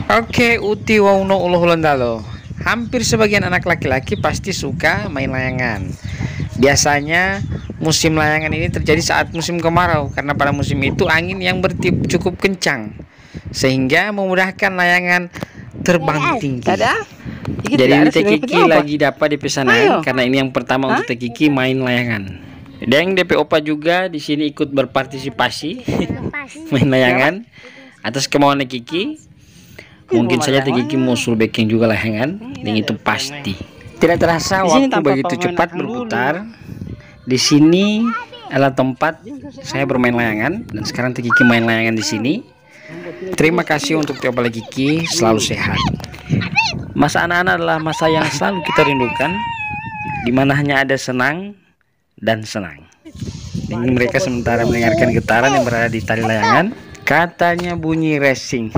Oke, uti wauno uluh londalo. Hampir sebagian anak laki-laki pasti suka main layangan. Biasanya musim layangan ini terjadi saat musim kemarau karena pada musim itu angin yang bertiup cukup kencang sehingga memudahkan layangan terbang tinggi. Jadi ini Teh Kiki lagi dapat di pesanan karena ini yang pertama untuk Teh Kiki main layangan. Dan DP Opa juga di sini ikut berpartisipasi main layangan atas kemauan Teh Kiki. Mungkin saja Teh Kiki mau suruh backing juga layangan, dan itu pasti. Tidak terasa waktu begitu cepat berputar. Di sini adalah tempat saya bermain layangan dan sekarang Teh Kiki main layangan di sini. Terima kasih untuk Teh Opa Kiki, selalu sehat. Masa anak-anak adalah masa yang selalu kita rindukan, di mana hanya ada senang dan senang. Dan mereka sementara mendengarkan getaran yang berada di tali layangan, katanya bunyi racing.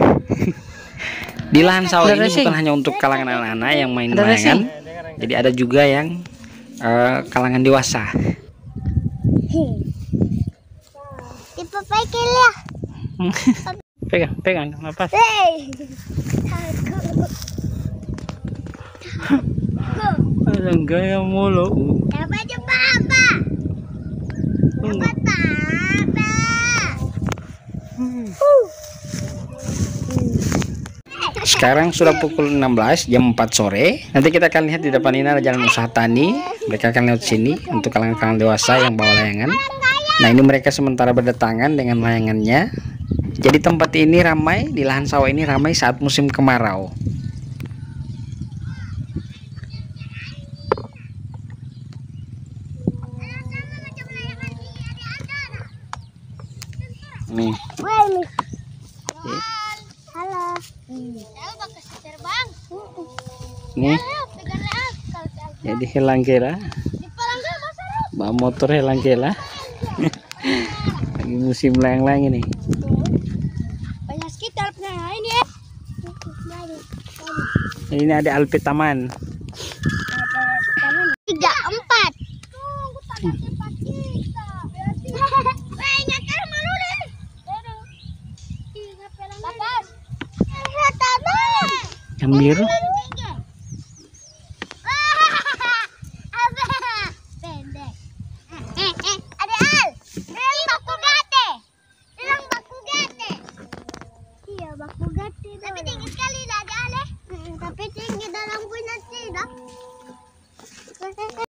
Di lahan sawah ini bukan hanya untuk kalangan anak-anak yang main layangan, jadi ada juga yang kalangan dewasa. Pegang, lepas. Ada gaya mulu. Sekarang sudah pukul 16, jam 4 sore. Nanti kita akan lihat di depan ini ada jalan usaha tani. Mereka akan lewat sini untuk kalangan-kalangan dewasa yang bawa layangan. Nah, ini mereka sementara berdatangan dengan layangannya. Jadi tempat ini ramai, di lahan sawah ini ramai saat musim kemarau. Nih. Nih, jadi hilang kela, bawa motor hilang kela. Lagi musim layang-layang ini. Banyak sekitar ini ya. Ini ada Alpit Taman. 3, 4. Yang biru.